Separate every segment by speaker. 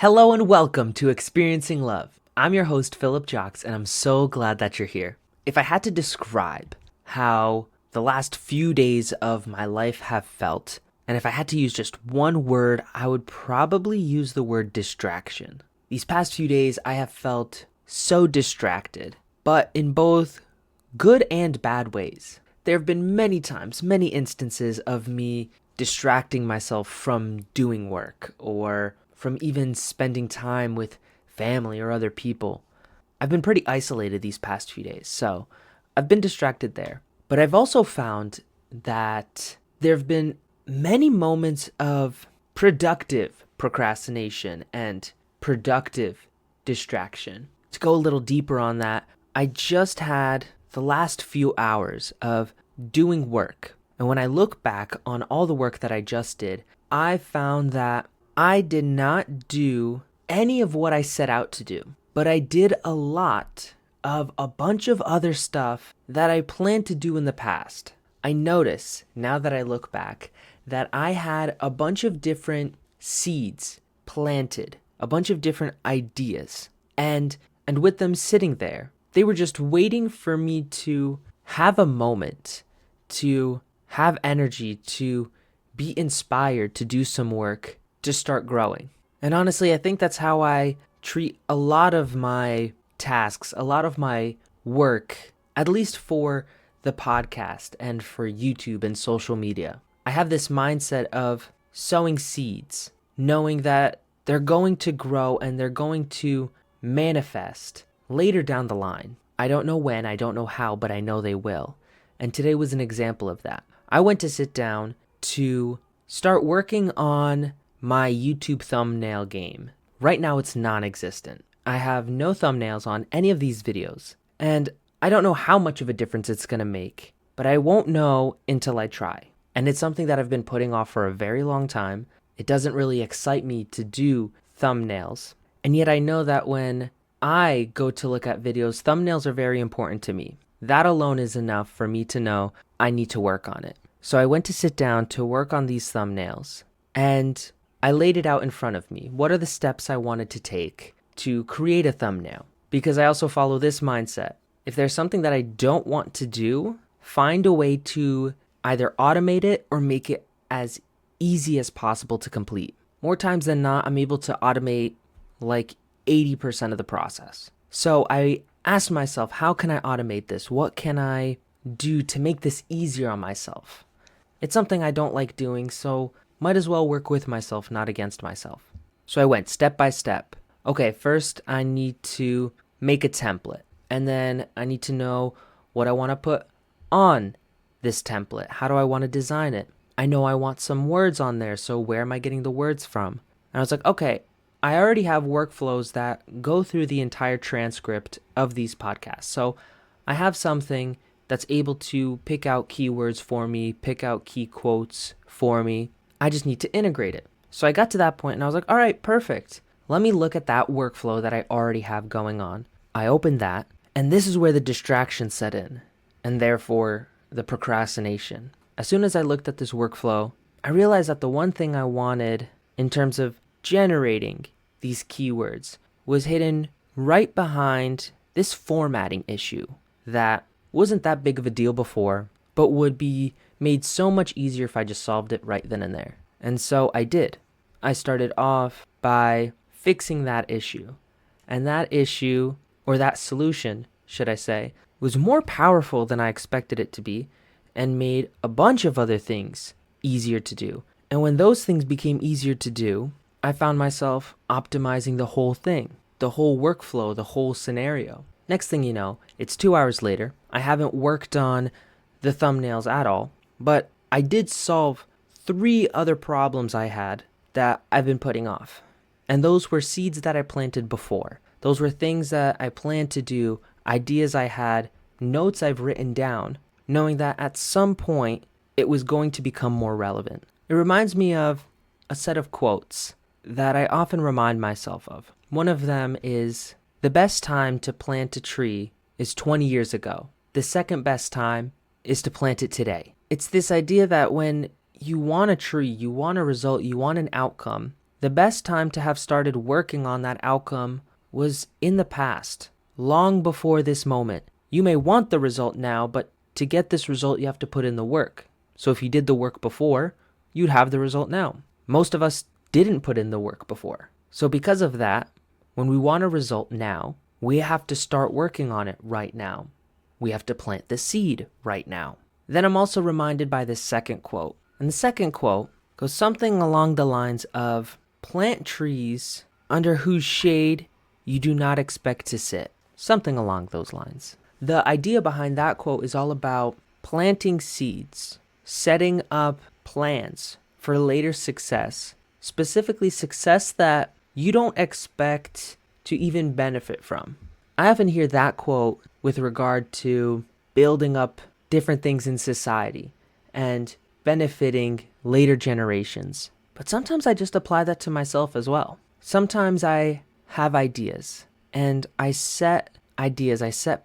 Speaker 1: Hello and welcome to Experiencing Love. I'm your host, Philip Jocks, and I'm so glad that you're here. If I had to describe how the last few days of my life have felt, and if I had to use just one word, I would probably use the word distraction. These past few days, I have felt so distracted, but in both good and bad ways. There have been many times, many instances of me distracting myself from doing work or from even spending time with family or other people. I've been pretty isolated these past few days, so I've been distracted there. But I've also found that there have been many moments of productive procrastination and productive distraction. To go a little deeper on that, I just had the last few hours of doing work. And when I look back on all the work that I just did, I found that I did not do any of what I set out to do, but I did a lot of a bunch of other stuff that I planned to do in the past. I notice, now that I look back, that I had a bunch of different seeds planted, a bunch of different ideas, and with them sitting there, they were just waiting for me to have a moment, to have energy, to be inspired to do some work, to start growing. And honestly, I think that's how I treat a lot of my tasks, a lot of my work, at least for the podcast and for YouTube and social media. I have this mindset of sowing seeds, knowing that they're going to grow and they're going to manifest later down the line. I don't know when, I don't know how, but I know they will. And today was an example of that. I went to sit down to start working on my YouTube thumbnail game. Right now it's non-existent. I have no thumbnails on any of these videos, and I don't know how much of a difference it's going to make, but I won't know until I try. And it's something that I've been putting off for a very long time. It doesn't really excite me to do thumbnails, and yet I know that when I go to look at videos, thumbnails are very important to me. That alone is enough for me to know I need to work on it. So I went to sit down to work on these thumbnails, and I laid it out in front of me. What are the steps I wanted to take to create a thumbnail? Because I also follow this mindset. If there's something that I don't want to do, find a way to either automate it or make it as easy as possible to complete. More times than not, I'm able to automate like 80% of the process. So I asked myself, how can I automate this? What can I do to make this easier on myself? It's something I don't like doing, so might as well work with myself, not against myself. So I went step by step. Okay, first I need to make a template, and then I need to know what I want to put on this template. How do I want to design it? I know I want some words on there, so where am I getting the words from? And I was like, okay, I already have workflows that go through the entire transcript of these podcasts. So I have something that's able to pick out keywords for me, pick out key quotes for me. I just need to integrate it. So I got to that point and I was like, all right, perfect. Let me look at that workflow that I already have going on. I opened that, and this is where the distraction set in, and therefore the procrastination. As soon as I looked at this workflow, I realized that the one thing I wanted in terms of generating these keywords was hidden right behind this formatting issue that wasn't that big of a deal before, but would be made so much easier if I just solved it right then and there. And so I did. I started off by fixing that issue. And that issue, or that solution, should I say, was more powerful than I expected it to be and made a bunch of other things easier to do. And when those things became easier to do, I found myself optimizing the whole thing, the whole workflow, the whole scenario. Next thing you know, it's 2 hours later. I haven't worked on the thumbnails at all, but I did solve 3 other problems I had that I've been putting off. And those were seeds that I planted before. Those were things that I planned to do, ideas I had, notes I've written down, knowing that at some point it was going to become more relevant. It reminds me of a set of quotes that I often remind myself of. One of them is, the best time to plant a tree is 20 years ago. The second best time is to plant it today. It's this idea that when you want a tree, you want a result, you want an outcome, The best time to have started working on that outcome was in the past, long before this moment. You may want the result now, but to get this result, you have to put in the work. So if you did the work before, you'd have the result now. Most of us didn't put in the work before. So because of that, when we want a result now, we have to start working on it right now. We have to plant the seed right now. Then I'm also reminded by this second quote. And the second quote goes something along the lines of, plant trees under whose shade you do not expect to sit. Something along those lines. The idea behind that quote is all about planting seeds, setting up plans for later success, specifically success that you don't expect to even benefit from. I often hear that quote with regard to building up different things in society and benefiting later generations. But sometimes I just apply that to myself as well. Sometimes I have ideas and I set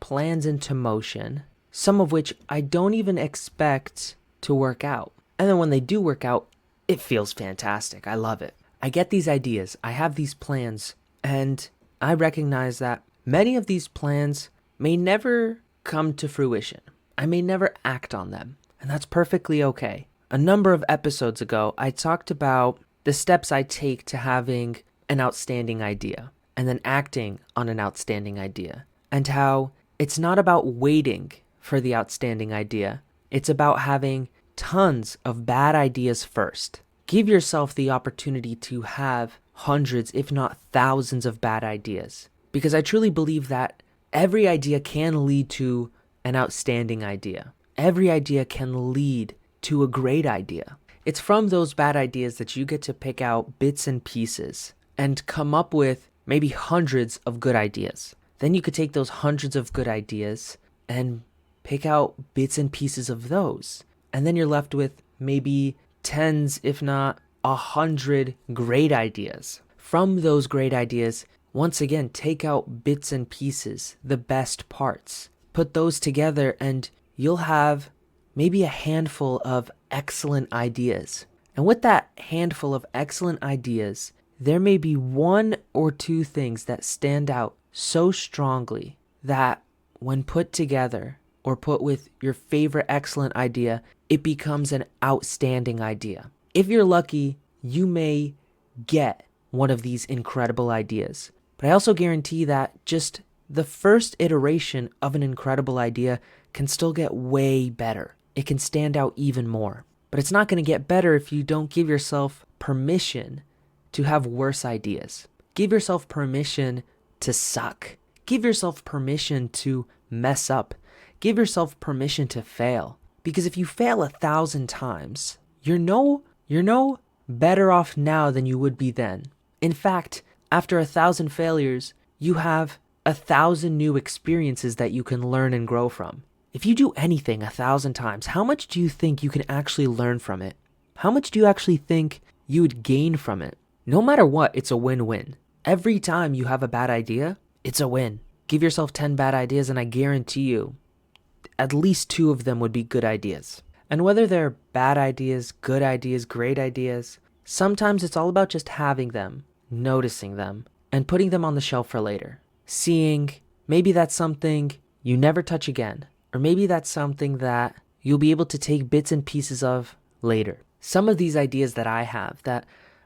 Speaker 1: plans into motion, some of which I don't even expect to work out. And then when they do work out, it feels fantastic. I love it. I get these ideas, I have these plans, and I recognize that many of these plans may never come to fruition. I may never act on them, and that's perfectly okay. A number of episodes ago, I talked about the steps I take to having an outstanding idea and then acting on an outstanding idea, and how it's not about waiting for the outstanding idea. It's about having tons of bad ideas first. Give yourself the opportunity to have hundreds, if not thousands of bad ideas, because I truly believe that every idea can lead to an outstanding idea. Every idea can lead to a great idea. It's from those bad ideas that you get to pick out bits and pieces and come up with maybe hundreds of good ideas. Then you could take those hundreds of good ideas and pick out bits and pieces of those. And then you're left with maybe tens, if not 100 great ideas. From those great ideas, once again, take out bits and pieces, the best parts. Put those together and you'll have maybe a handful of excellent ideas. And with that handful of excellent ideas, there may be one or two things that stand out so strongly that when put together or put with your favorite excellent idea, it becomes an outstanding idea. If you're lucky, you may get one of these incredible ideas. But I also guarantee that just the first iteration of an incredible idea can still get way better. It can stand out even more. But it's not going to get better if you don't give yourself permission to have worse ideas. Give yourself permission to suck. Give yourself permission to mess up. Give yourself permission to fail. Because if you fail 1,000 times, you're no better off now than you would be then. In fact, after 1,000 failures, you have 1,000 new experiences that you can learn and grow from. If you do anything 1,000 times, how much do you think you can actually learn from it? How much do you actually think you would gain from it? No matter what, it's a win-win. Every time you have a bad idea, it's a win. Give yourself 10 bad ideas and I guarantee you, at least 2 of them would be good ideas. And whether they're bad ideas, good ideas, great ideas, sometimes it's all about just having them, noticing them, and putting them on the shelf for later. Seeing maybe that's something you never touch again, or maybe that's something that you'll be able to take bits and pieces of later. Some of these ideas that I have that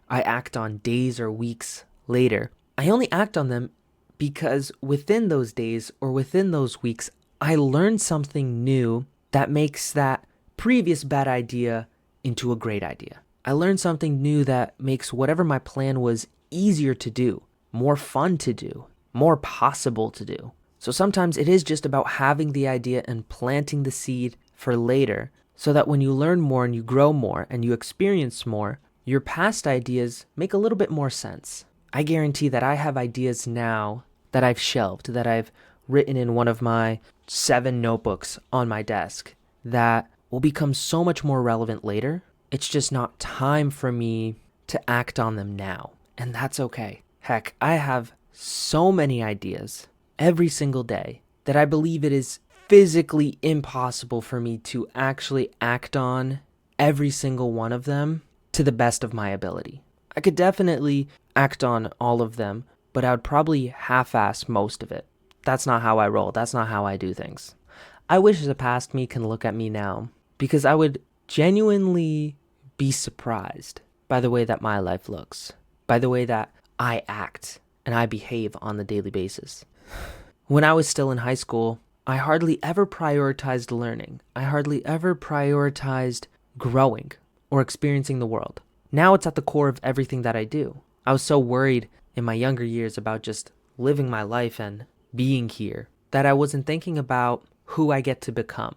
Speaker 1: I act on days or weeks later, I only act on them because within those days or within those weeks, I learned something new that makes that previous bad idea into a great idea. I learned something new that makes whatever my plan was easier to do, more fun to do, more possible to do. So sometimes it is just about having the idea and planting the seed for later, so that when you learn more and you grow more and you experience more, your past ideas make a little bit more sense. I guarantee that I have ideas now that I've shelved, that I've written in one of my 7 notebooks on my desk that will become so much more relevant later. It's just not time for me to act on them now. And that's okay. Heck, I have so many ideas every single day that I believe it is physically impossible for me to actually act on every single one of them to the best of my ability. I could definitely act on all of them, but I would probably half-ass most of it. That's not how I roll. That's not how I do things. I wish the past me can look at me now because I would genuinely be surprised by the way that my life looks, by the way that I act and I behave on the daily basis. When I was still in high school, I hardly ever prioritized learning. I hardly ever prioritized growing or experiencing the world. Now it's at the core of everything that I do. I was so worried in my younger years about just living my life and being here that I wasn't thinking about who I get to become.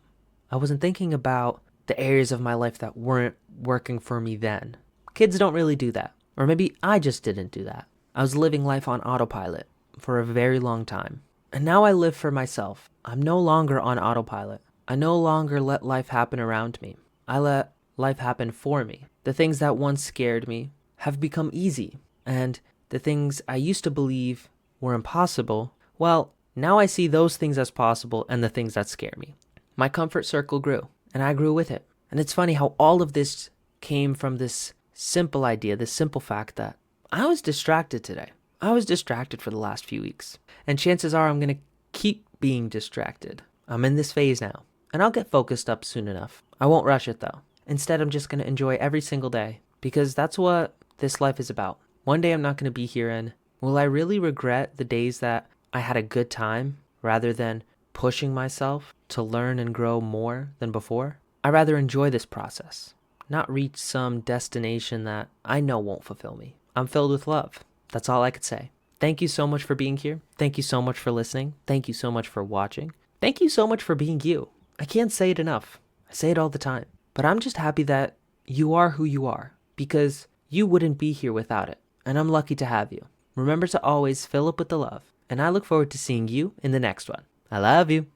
Speaker 1: I wasn't thinking about the areas of my life that weren't working for me then. Kids don't really do that. Or maybe I just didn't do that. I was living life on autopilot for a very long time. And now I live for myself. I'm no longer on autopilot. I no longer let life happen around me. I let life happen for me. The things that once scared me have become easy. And the things I used to believe were impossible, well, now I see those things as possible and the things that scare me. My comfort circle grew, and I grew with it. And it's funny how all of this came from this simple idea, this simple fact that I was distracted today. I was distracted for the last few weeks. And chances are I'm going to keep being distracted. I'm in this phase now, and I'll get focused up soon enough. I won't rush it though. Instead, I'm just going to enjoy every single day because that's what this life is about. One day I'm not going to be here, and will I really regret the days that I had a good time rather than pushing myself to learn and grow more than before? I rather enjoy this process, not reach some destination that I know won't fulfill me. I'm filled with love. That's all I could say. Thank you so much for being here. Thank you so much for listening. Thank you so much for watching. Thank you so much for being you. I can't say it enough. I say it all the time. But I'm just happy that you are who you are because you wouldn't be here without it. And I'm lucky to have you. Remember to always fill up with the love. And I look forward to seeing you in the next one. I love you.